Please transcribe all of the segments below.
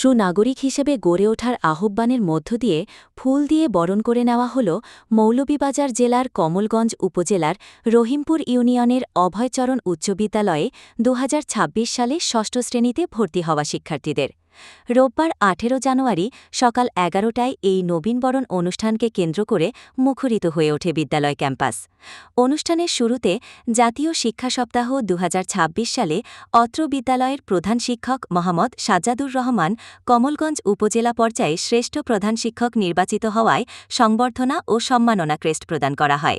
সুনাগরিক হিসেবে গড়ে ওঠার আহ্বানের মধ্য দিয়ে ফুল দিয়ে বরণ করে নেওয়া হল মৌলভীবাজার জেলার কমলগঞ্জ উপজেলার রহিমপুর ইউনিয়নের অভয়চরণ উচ্চ বিদ্যালয়ে ২০২৬ সালে ষষ্ঠ শ্রেণীতে ভর্তি হওয়া শিক্ষার্থীদের। রোববার ১৮ জানুয়ারি সকাল ১১টায় এই নবীনবরণ অনুষ্ঠানকে কেন্দ্র করে মুখরিত হয়ে ওঠে বিদ্যালয় ক্যাম্পাস। অনুষ্ঠানের শুরুতে জাতীয় শিক্ষা সপ্তাহ ২০২৬ সালে অত্র বিদ্যালয়ের প্রধান শিক্ষক মোহাম্মদ সাজ্জাদুর রহমান কমলগঞ্জ উপজেলা পর্যায়ে শ্রেষ্ঠ প্রধান শিক্ষক নির্বাচিত হওয়ায় সংবর্ধনা ও সম্মাননা ক্রেস্ট প্রদান করা হয়।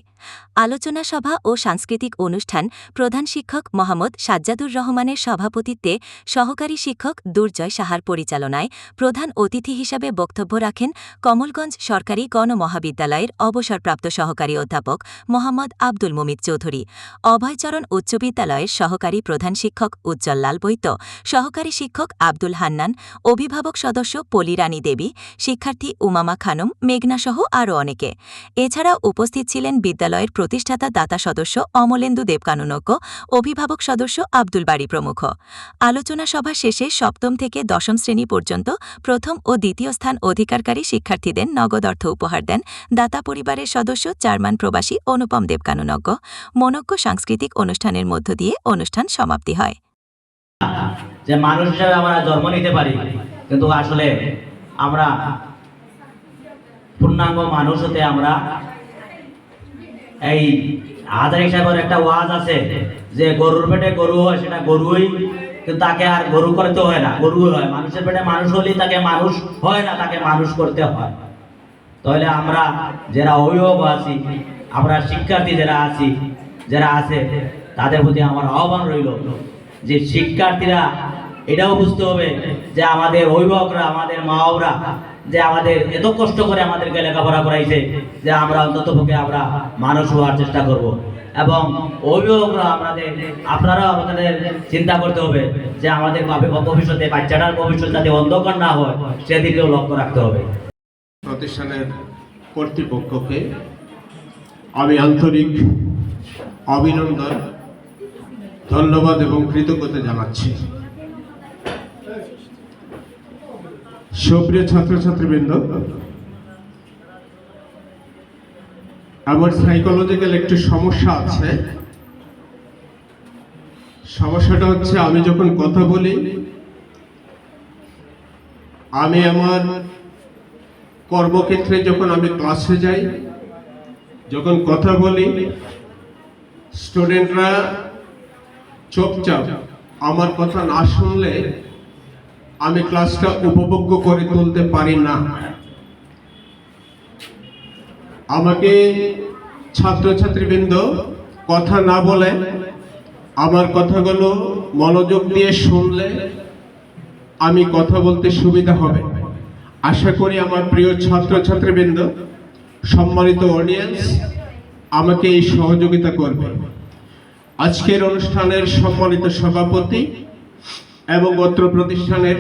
আলোচনা সভা ও সাংস্কৃতিক অনুষ্ঠান প্রধান শিক্ষক মোহাম্মদ সাজ্জাদুর রহমানের সভাপতিত্বে সহকারী শিক্ষক দুর্জয় সাহার পরিচালনায় প্রধান অতিথি হিসাবে বক্তব্য রাখেন কমলগঞ্জ সরকারি গণমহাবিদ্যালয়ের অবসরপ্রাপ্ত সহকারী অধ্যাপক মোহাম্মদ আব্দুল মুমিত চৌধুরী, অভয়চরণ উচ্চ বিদ্যালয়ের সহকারী প্রধান শিক্ষক উজ্জ্বল লাল বৈদ্য, সহকারী শিক্ষক আব্দুল হান্নান, অভিভাবক সদস্য পলিরানী দেবী, শিক্ষার্থী উমামা খানম, মেঘনাসহ আরও অনেকে। এছাড়াও উপস্থিত ছিলেন বিদ্যালয়ের প্রতিষ্ঠাতা দাতা সদস্য অমলেন্দু দেবকানুনজ্ঞ, অভিভাবক সদস্য আব্দুল বাড়ি প্রমুখ। আলোচনা সভা শেষে সপ্তম থেকে দশম শ্রেণী পর্যন্ত প্রথম ও দ্বিতীয় স্থান অধিকারকারী শিক্ষার্থীদের নগদ অর্থ উপহার দেন দাতা পরিবারের সদস্য জার্মান প্রবাসী অনুপম দেবকানুনজ্ঞ। মনোজ্ঞ সাংস্কৃতিক অনুষ্ঠানের মধ্য দিয়ে অনুষ্ঠান সমাপ্তি হয়। যে মানুষ হিসেবে আমরা জন্ম নিতে পারি, কিন্তু আসলে আমরা পূর্ণাঙ্গ মানুষ হতে আমরা এই হাজার হিসাবের একটা ওয়াজ আছে যে গরুর পেটে গরু হয় সেটা গরুই, কিন্তু তাকে আর গরু করতে হয় না, গরু হয়। মানুষের পেটে মানুষ হলেই তাকে মানুষ হয় না, তাকে মানুষ করতে হয়। তাহলে আমরা যারা অভিভাবক আছি, আমরা শিক্ষার্থী যারা আছে তাদের প্রতি আমার আহ্বান রইল যে শিক্ষার্থীরা এটাও বুঝতে হবে যে আমাদের অভিভাবকরা, আমাদের মা বাবারা যে আমাদের এত কষ্ট করে আমাদেরকে লেখাপড়া করাইছে, যে আমরা অন্ততপক্ষে আমরা মানুষ হওয়ার চেষ্টা করব। এবং অভিভাবকরা আপনারাও আপনাদের চিন্তা করতে হবে যে আমাদের ভবিষ্যতে বাচ্চাটার ভবিষ্যৎ যাতে অন্ধকার না হয় সেদিকেও লক্ষ্য রাখতে হবে। প্রতিষ্ঠানের কর্তৃপক্ষকে আমি আন্তরিক অভিনন্দন, ধন্যবাদ এবং কৃতজ্ঞতা জানাচ্ছি। সুপ্রিয় ছাত্রছাত্রীবৃন্দ, আমার সাইকোলজিক্যাল একটু সমস্যা আছে। সমস্যাটা হচ্ছে আমি যখন কথা বলি, আমি আমার কর্মক্ষেত্রে যখন আমি ক্লাসে যাই, যখন কথা বলি, স্টুডেন্টরা চুপচাপ আমার কথা না শুনলে আমি ক্লাসটা উপভোগ্য করে তুলতে পারি না। আমাকে ছাত্রছাত্রীবৃন্দ কথা না বলে আমার কথাগুলো মনোযোগ দিয়ে শুনলে আমি কথা বলতে সুবিধা হবে। আশা করি আমার প্রিয় ছাত্রছাত্রীবৃন্দ, সম্মানিত অডিয়েন্স আমাকে এই সহযোগিতা করবে। আজকের অনুষ্ঠানের সম্মানিত সভাপতি এবং অত্র প্রতিষ্ঠানের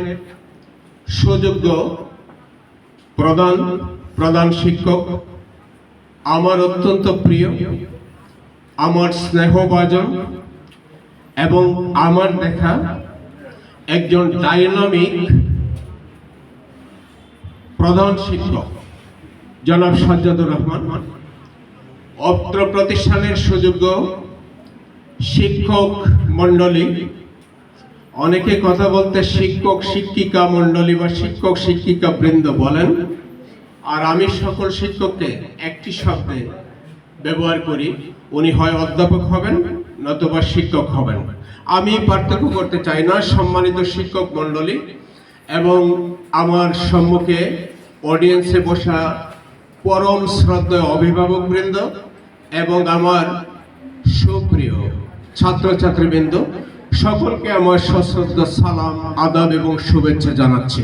সুযোগ্য প্রধান শিক্ষক, আমার অত্যন্ত প্রিয়, আমার স্নেহভাজন এবং আমার দেখা একজন ডাইনামিক প্রধান শিক্ষক জনাব সাজ্জাদুর রহমান, অত্র প্রতিষ্ঠানের সুযোগ্য শিক্ষক মণ্ডলী, অনেকে কথা বলতে শিক্ষক শিক্ষিকা মণ্ডলী বা শিক্ষক শিক্ষিকা বৃন্দ বলেন, আর আমি সকল শিক্ষককে একটি শব্দে ব্যবহার করি, উনি হয় অধ্যাপক হবেন নতুবা শিক্ষক হবেন। আমি পার্থক্য করতে চাই না। সম্মানিত শিক্ষক মণ্ডলী এবং আমার সম্মুখে অডিয়েন্সে বসা পরম শ্রদ্ধেয় অভিভাবক বৃন্দ এবং আমার সুপ্রিয় ছাত্রছাত্রীবৃন্দ, সকলকে আমার সশ্রদ্ধ সালাম, আদাব এবং শুভেচ্ছা জানাচ্ছি।